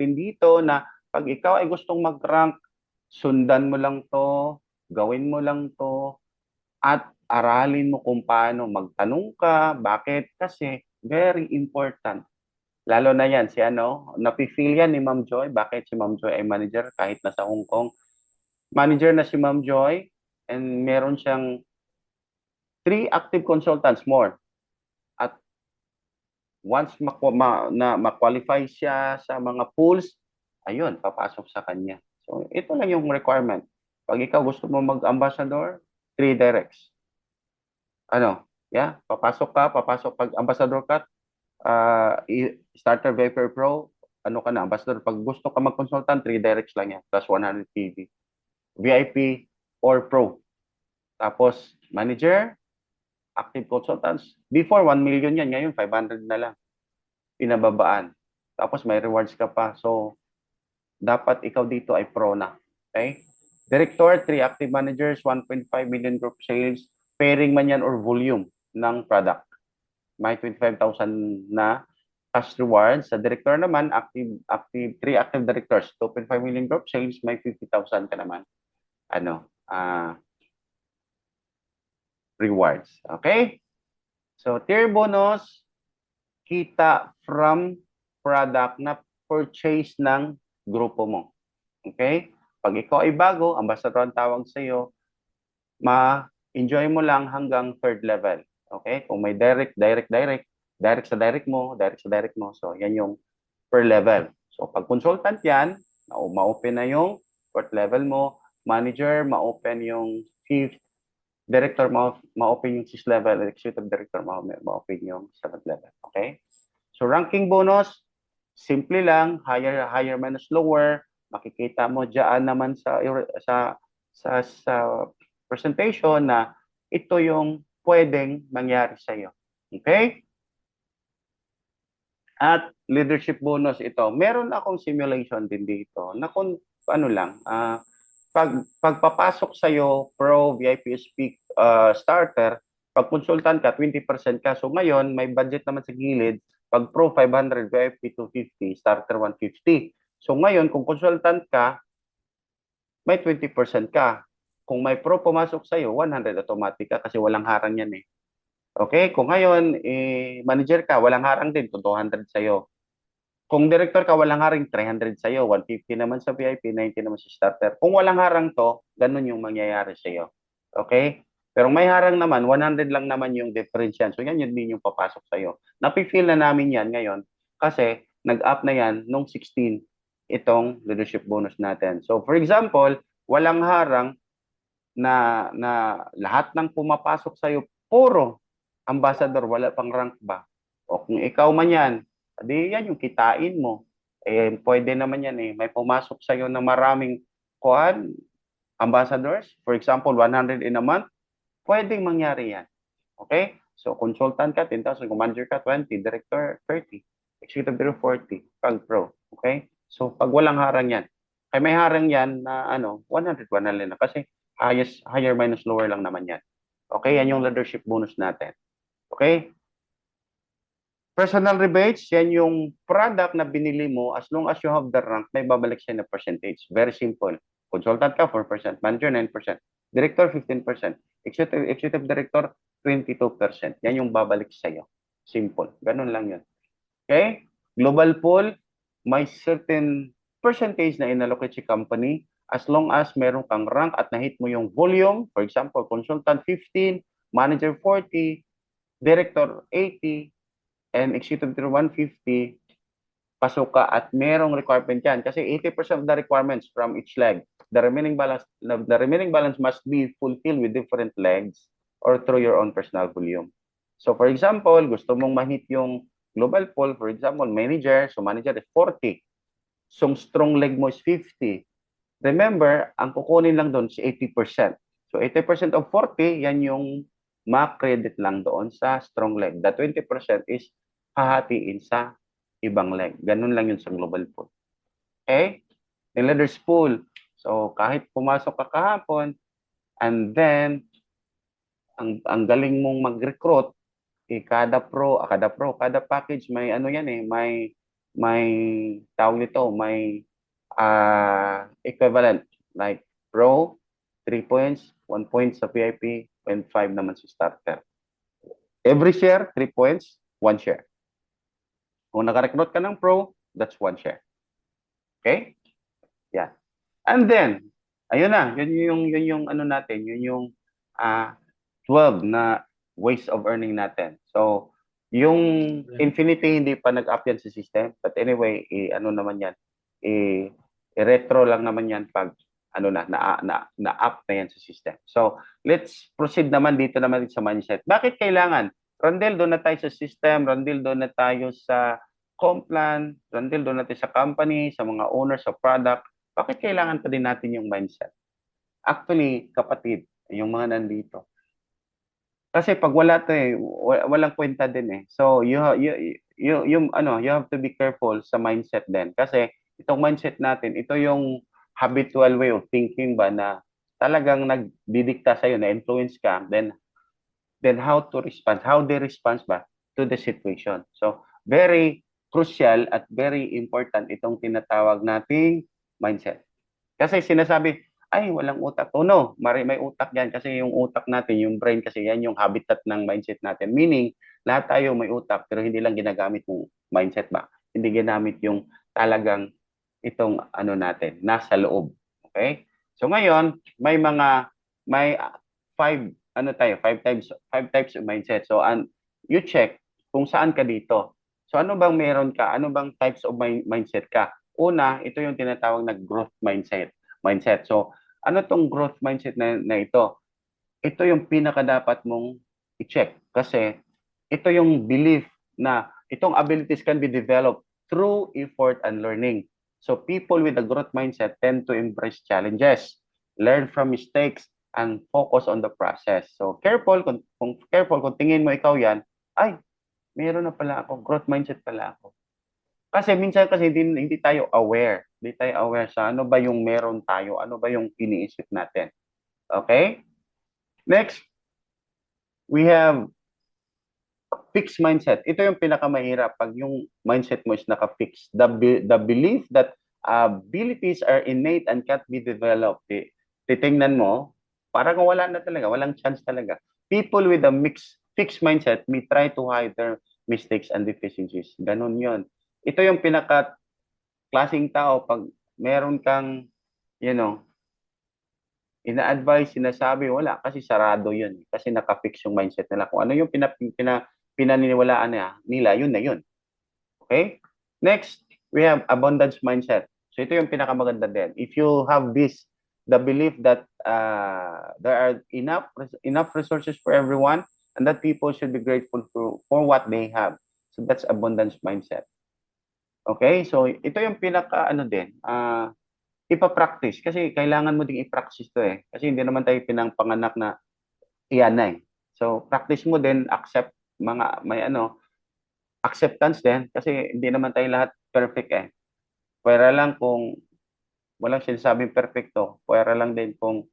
natin dito na pag ikaw ay gustong mag-rank, sundan mo lang to, gawin mo lang to, at aralin mo kung paano magtanong ka. Bakit? Kasi very important. Lalo na yan, si ano, napifeel yan ni Ma'am Joy. Bakit si Ma'am Joy ay manager kahit nasa Hong Kong? Manager na si Ma'am Joy and meron siyang 3 active consultants more. At once ma-qualify siya sa mga pools, ayun, papasok sa kanya. So, ito lang yung requirement. Pag ikaw gusto mo mag-ambassador, 3 directs. Ano, yeah, papasok pag ambassador ka, starter Vapor Pro, ano ka na, ambassador. Pag gusto ka mag-consultant, 3 directs lang yan, plus 100 PV. VIP or Pro. Tapos, manager, active consultants. Before, 1 million yan. Ngayon, 500 na lang. Pinababaan. Tapos, may rewards ka pa. So, dapat ikaw dito ay pro na. Okay? Director, 3 active managers, 1.5 million group sales. Pairing man yan or volume ng product. May 25,000 na cash rewards. Sa director naman, 3 active directors, 2.5 million group sales, may 50,000 ka naman. Ano, rewards. Okay? So, tier bonus, kita from product na purchase ng grupo mo. Okay? Pag ikaw ay bago, ambassador ang tawag sa iyo, ma-enjoy mo lang hanggang 3rd level. Okay? Kung may direct sa direct mo. So, yan yung per level. So, pag consultant yan, ma-open na yung 4th level mo. Manager, ma-open yung 5th. Director, ma-open yung 6th level. Executive director, ma-open yung 7th level. Okay? So, ranking bonus, simple lang, higher minus lower. Makikita mo diyan naman sa presentation na ito yung pwedeng mangyari sa iyo. Okay? At leadership bonus ito. Meron akong simulation din dito na kung ano lang, pagpapasok sa iyo pro VIP speak starter, pag consultant ka 20% ka. So ngayon may budget naman sa gilid, pag pro 500, VIP 250, starter 150. So ngayon kung consultant ka, may 20% ka. Kung may pro pumasok sa iyo, 100 automatic ka kasi walang harang yan eh. Okay? Kung ngayon, manager ka, walang harang din, 200 sa'yo. Kung director ka, walang harang, 300 sa'yo, 150 naman sa VIP, 90 naman sa starter. Kung walang harang to, ganun yung mangyayari sa'yo. Okay? Pero may harang naman, 100 lang naman yung difference yan. So yan yun din yung papasok sa'yo. Napifeel na namin yan ngayon kasi nag-up na yan nung 16 itong leadership bonus natin. So for example, walang harang na lahat ng pumapasok sa'yo, puro ambassador, wala pang rank ba? O kung ikaw man yan, di yan yung kitain mo. Eh, pwede naman yan eh. May pumasok sa'yo na maraming kuhan, ambassadors. For example, 100 in a month. Pwedeng mangyari yan. Okay? So, consultant ka, 10,000. Kung manager ka, 20. Director, 30. Executive director, 40. Pag pro. Okay? So, pag walang harang yan. Kaya may harang yan na 100, 100 na. Kasi higher minus lower lang naman yan. Okay? Yan yung leadership bonus natin. Okay? Personal rebates, yan yung product na binili mo. As long as you have the rank, may babalik siya na percentage. Very simple. Consultant ka, 4%. Manager, 9%. Director, 15%. Executive director, 22%. Yan yung babalik sa'yo. Simple. Ganun lang yun. Okay? Global pool, may certain percentage na inallocate si company as long as meron kang rank at na-hit mo yung volume. For example, consultant 15, manager 40, director 80, and executive director 150, pasok ka at merong requirement yan. Kasi 80% of the requirements from each leg. The remaining balance must be fulfilled with different legs or through your own personal volume. So for example, gusto mong ma-hit yung global pool, for example, manager, so manager is 40. So strong leg mo is 50. Remember, ang kukunin lang doon is 80%. So 80% of 40, yan yung ma-credit lang doon sa strong leg. The 20% is hahatiin sa ibang leg. Ganun lang yun sa global pool. Okay? The leaders pool. So kahit pumasok ka kahapon, and then, ang galing mong mag-recruit, kada package may ano yan eh, may may tawag nito, may equivalent like pro 3 points, 1 point sa VIP, and 5 naman sa starter. Every share, 3 points, 1 share. Kung naka-recruit ka ng pro, that's 1 share. Okay? Yeah. And then, ayun na, yun yung ano natin, yun yung 12 na ways of earning natin. So, yung Infinity hindi pa nag-up yan sa system, but anyway, ano naman yan, i-retro lang naman yan pag ano na-up na yan sa system. So, let's proceed naman dito naman sa mindset. Bakit kailangan? Randel, doon na tayo sa system, Randel, doon na tayo sa Complan, Randel, doon na tayo sa company, sa mga owners, sa product. Bakit kailangan pa din natin yung mindset? Actually, kapatid, yung mga nandito. Kasi pag wala to walang kwenta din eh. So you have to be careful sa mindset din kasi itong mindset natin, ito yung habitual way of thinking ba na talagang nagdidikta sa na influence ka, then how to respond, how they respond ba to the situation. So very crucial at very important itong tinatawag nating mindset. Kasi sinasabi, ay, walang utak. Oh no, may utak yan kasi yung utak natin, yung brain kasi yan yung habitat ng mindset natin. Meaning, lahat tayo may utak pero hindi lang ginagamit yung mindset ba? Hindi ginamit yung talagang itong ano natin, nasa loob. Okay? So ngayon, may five types of mindset. So you check kung saan ka dito. So ano bang meron ka? Ano bang types of mindset ka? Una, ito yung tinatawag na growth mindset. So, ano tong growth mindset na ito? Ito yung pinaka dapat mong i-check kasi ito yung belief na itong abilities can be developed through effort and learning. So, people with a growth mindset tend to embrace challenges, learn from mistakes, and focus on the process. So, kung tingin mo ikaw yan, ay, meron na pala ako, growth mindset pala ako. Kasi minsan kasi hindi tayo aware. Hindi tayo aware sa ano ba yung meron tayo, ano ba yung iniisip natin. Okay? Next, we have fixed mindset. Ito yung pinakamahirap pag yung mindset mo is naka-fix. The belief that abilities are innate and can't be developed. Titingnan mo, parang wala na talaga, walang chance talaga. People with a fixed mindset may try to hide their mistakes and deficiencies. Ganun yon. Ito yung klaseng tao pag meron kang, you know, ina-advise, sinasabi, wala, kasi sarado yun. Kasi nakafix yung mindset nila. Kung ano yung pinaniniwalaan nila, yun na yun. Okay? Next, we have abundance mindset. So ito yung pinakamaganda din. If you have the belief that there are enough resources for everyone and that people should be grateful for what they have. So that's abundance mindset. Okay? So ito yung pinaka ano din, ipa-practice kasi kailangan mo ding i-practice to eh. Kasi hindi naman tayo pinangpanganak na iyan na eh. So practice mo din, may acceptance din kasi hindi naman tayo lahat perfect eh. Pwera lang kung walang sinasabing perfecto, pwera lang din kung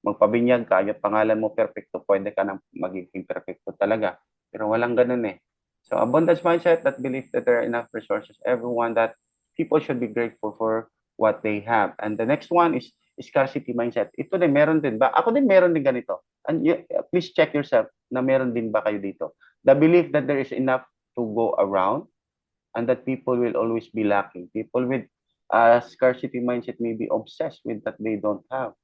magpabinyag ka, yung pangalan mo perfecto, pwede ka nang magiging perfecto talaga. Pero walang ganun eh. So abundance mindset that believe that there are enough resources, everyone that people should be grateful for what they have. And the next one is scarcity mindset. Ito din, meron din ba? Ako din meron din ganito. And please check yourself na meron din ba kayo dito. The belief that there is enough to go around and that people will always be lacking. People with scarcity mindset may be obsessed with that they don't have.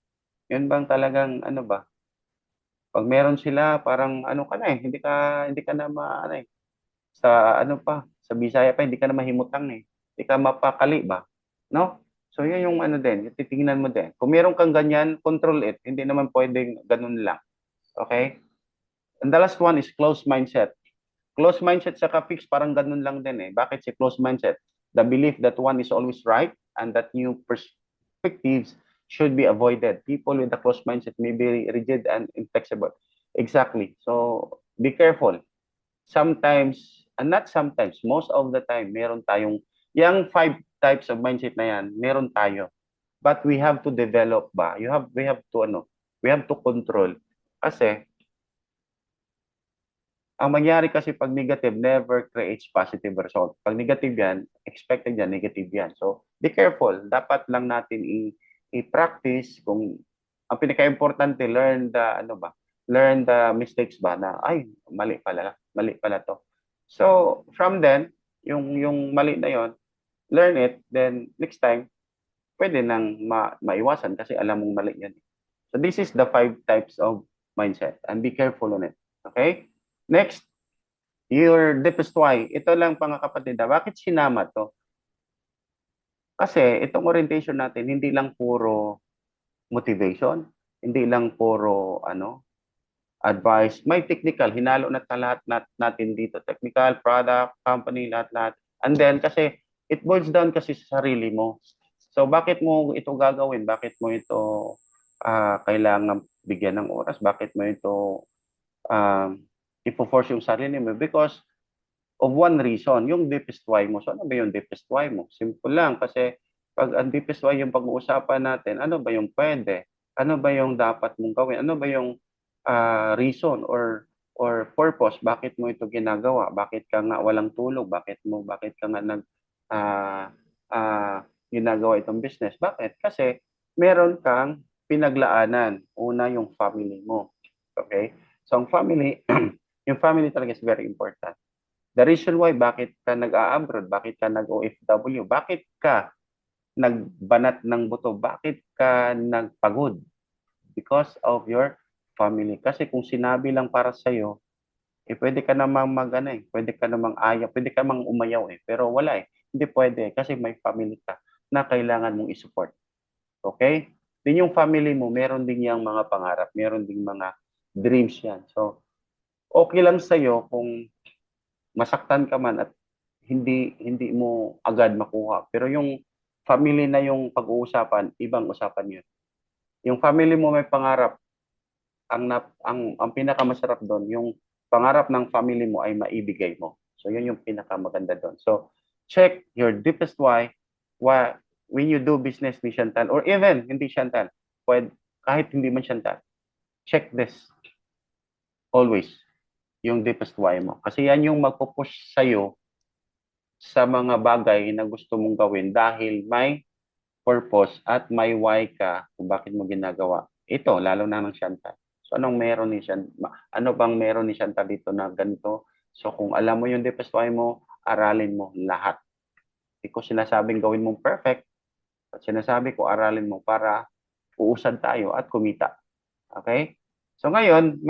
Yun bang talagang ano ba? Pag meron sila, parang ano ka na eh, hindi ka na ano eh, sa ano pa, sa Bisaya pa, hindi ka na mahimutang eh. Hindi ka mapakali ba? No? So yun yung ano din, yung titingnan mo din. Kung meron kang ganyan, control it. Hindi naman pwedeng ganun lang. Okay? And the last one is closed mindset. Closed mindset sa fix parang ganun lang din eh. Bakit si closed mindset? The belief that one is always right and that new perspectives should be avoided. People with a closed mindset may be rigid and inflexible. Exactly. So be careful. Sometimes, and not sometimes, most of the time, meron tayong, yung 5 types of mindset na yan, meron tayo. But we have to develop ba? We have to control. Kasi, Ang mangyari kasi pag negative never creates positive result. Pag negative yan, expected yan, negative yan. So, be careful. Dapat lang natin i-practice kung ang pinaka-importante, learn the mistakes ba na, ay, mali pala to. So, from then, yung mali na yon, learn it, then next time, pwede nang maiwasan kasi alam mong mali yan. So, this is the 5 types of mindset and be careful on it. Okay? Next, your deepest why. Ito lang mga kapatid, bakit sinama to? Kasi itong orientation natin, hindi lang puro motivation, hindi lang puro advice, may technical, hinalo na lahat natin dito, technical, product, company, lahat-lahat. And then kasi it boils down kasi sa sarili mo. So bakit mo ito gagawin? Bakit mo ito kailangan bigyan ng oras? Bakit mo ito um, ipo-force yung sarili mo? Because of one reason, yung deepest why mo. So ano ba yung deepest why mo? Simple lang kasi pag ang deepest why yung pag-uusapan natin, ano ba yung pwede? Ano ba yung dapat mong gawin? Ano ba yung reason or purpose bakit mo ito ginagawa? Bakit ka nga walang tulog? Bakit ka nga uh, uh, ginagawa itong business? Bakit? Kasi meron kang pinaglaanan. Una yung family mo. Okay? So ang family, yung family talaga is very important. The reason why bakit ka nag-a-abroad, bakit ka nag-OFW, bakit ka nagbanat ng buto, bakit ka nagpagod? Because of your family. Kasi kung sinabi lang para sa iyo, pwede ka namang pwede ka namang pwede ka namang umayaw pero wala Hindi pwede kasi may family ka na kailangan mong i-support. Okay? Din yung family mo, meron din yung mga pangarap, meron din mga dreams yan. So, okay lang sa iyo kung masaktan ka man at hindi mo agad makuha. Pero yung family na yung pag-uusapan, ibang usapan yun. Yung family mo may pangarap, ang pinakamasarap doon, yung pangarap ng family mo ay maibigay mo. So yun yung pinakamaganda doon. So check your deepest why when you do business ni Chantal or even hindi Chantal, kahit hindi man Chantal, check this always yung deepest why mo. Kasi yan yung magpo-push sa'yo sa mga bagay na gusto mong gawin dahil may purpose at may why ka kung bakit mo ginagawa. Ito, lalo na ng Chantal. So, ano bang meron ni Chantal dito na ganito? So, kung alam mo yung deepest why mo, aralin mo lahat. Hindi ko sinasabing gawin mong perfect. At sinasabi ko, aralin mo para uusad tayo at kumita. Okay? So, ngayon,